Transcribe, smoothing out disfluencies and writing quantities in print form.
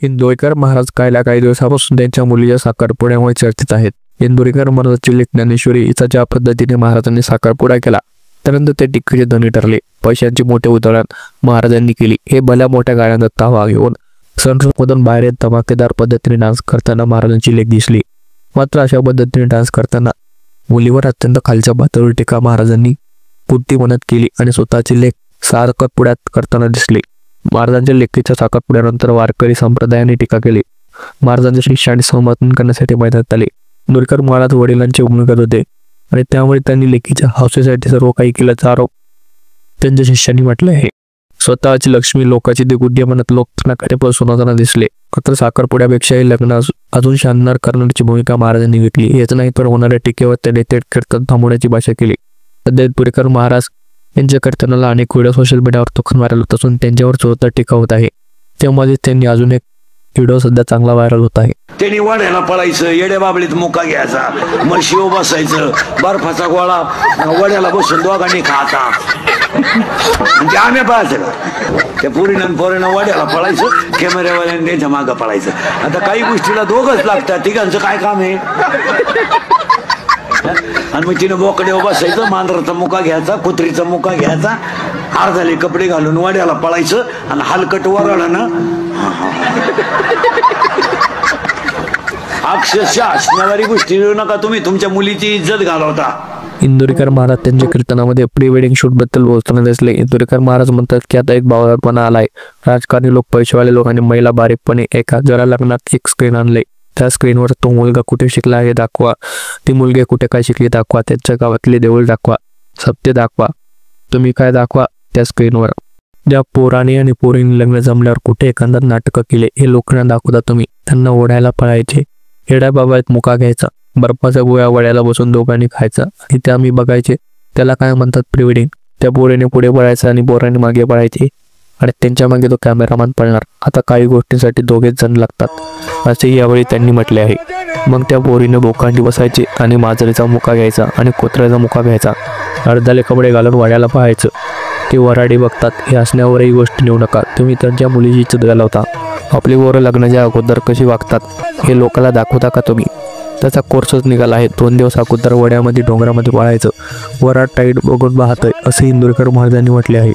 इंदोरीकर महाराज काही दिवसापासून त्यांच्या मुलीच्या साखरपुड्यामुळे चर्चेत आहेत. इंदोरीकर महाराजांची लेक ज्ञानेश्वरी हिचा ज्या पद्धतीने महाराजांनी साखरपुडा केला त्यानंतर ते टिक्कीचे धनी ठरले. पैशांची मोठे उधळण महाराजांनी केली. हे भल्या मोठ्या गाड्यांचा तावा घेऊन सनरूफमधून बाहेर येत धमाकेदार पद्धतीने डान्स करताना महाराजांची लेक दिसली. मात्र अशा पद्धतीने डान्स करताना मुलीवर अत्यंत खालच्या पातळीवर टीका महाराजांनी पुट्टी मनात केली आणि स्वतःची लेक साखरपुड्यात करताना दिसली. महाराजांच्या लेकीच्या साखरपुड्यानंतर वारकरी संप्रदायाने टीका केली. महाराजांच्या शिष्याने समर्थन करण्यासाठी मैदानात आले. इंदोरीकर महाराज वडिलांचे भूमिकेत होते आणि त्यामुळे त्यांनी लेकीच्या हौसेसाठी सर्व काही केल्याचा आरोप त्यांच्या शिष्यांनी म्हटले आहे. स्वतःची लक्ष्मी लोकांची देगुड्या म्हणत लोक नाकारे पळसून होताना दिसले. मात्र साखरपुड्यापेक्षाही लग्न अजून शानदार करण्याची भूमिका महाराजांनी घेतली. हेच नाही तर होणाऱ्या टीकेवर त्यांनी थेट कीर्तन थांबवण्याची भाषा केली. सध्या इंदोरीकर महाराज यांच्या कीर्तनाला अनेक व्हिडिओ सोशल मीडियावर तुखन व्हायरल होत असून त्यांच्यावर जोरदार टीका होत आहे. त्यामध्ये त्यांनी अजून एक व्हिडिओ सध्या चांगला व्हायरल होत आहे. त्यांनी वाड्याला पळायचं, येड्या बाबळीत मुका घ्यायचा, म्हशीव बसायचं, बर्फाचा गोळा वड्याला बसून दोघांनी खायचा. म्हणजे आम्ही पाहायचं का त्या पोरीनं वाड्याला पळायचं, कॅमेऱ्यावाल्याने त्यांच्या मागं पळायचं. आता काही गोष्टीला दोघंच लागतात, तिघांचं काय काम आहे. आणि मग तिनं बोकड्यावर बसायचं, मांजराचा मुका घ्यायचा, कुत्रीचा मुका घ्यायचा, अर्धाले कपडे घालून वाड्याला पळायचं आणि हलकट वराळानं अक्षरशः असणारी गोष्टी नका तुम्ही तुमच्या मुलीची इज्जत घालवता. इंदोरीकर महाराज त्यांच्या कीर्तनामध्ये प्री वेडिंग शूट बद्दल बोलताना दिसले. इंदोरीकर महाराज म्हणतात की आता एक बावळटपणा आलाय. राजकारणी लोक, पैसेवाले लोक आणि महिला बारीकपणे एका जरा लग्नात एक स्क्रीन आणले. त्या स्क्रीनवर तो मुलगा कुठे शिकला हे दाखवा, ती मुलगी कुठे काय शिकली दाखवा, त्यांच्या गावातले देऊळ दाखवा, सत्य दाखवा, तुम्ही काय दाखवा त्या स्क्रीनवर. ज्या पोराने आणि पोरीने लग्न जमल्यावर कुठे एखादा नाटकं केले हे लोकांना दाखवता तुम्ही. त्यांना ओढायला पळायचे, हेड्या बाबात मुका घ्यायचा, बर्फाच्या गोळ्या वड्याला बसून दोघांनी खायचा आणि ते आम्ही बघायचे. त्याला काय म्हणतात प्रीवेडिंग. त्या पोरीने पुढे पळायचं आणि पोराने मागे पळायचे आणि त्यांच्या मागे तो कॅमेरामॅन पळणार. आता काही गोष्टींसाठी दोघेच जण लागतात असे यावेळी त्यांनी म्हटले आहे. मग त्या पोरीने बोकांडी बसायचे आणि मांजरीचा मुका घ्यायचा आणि कुत्र्याचा मुका घ्यायचा, अर्धाले कपडे घालून वाड्याला पाहायचं. ते वराडी बघतात हे असण्यावरही गोष्ट नेऊ नका. तुम्ही त्यांच्या मुलीची इज्जत घालवता. आपली पोरं लग्नाच्या अगोदर कशी वागतात हे लोकांना दाखवता का तुम्ही. त्याचा कोर्सच निघाला आहे. 2 दिवस अगोदर वड्यामध्ये डोंगरामध्ये पळायचं, वराड टाईट बघून पाहतोय असे इंदोरीकर महाराजांनी म्हटले आहे.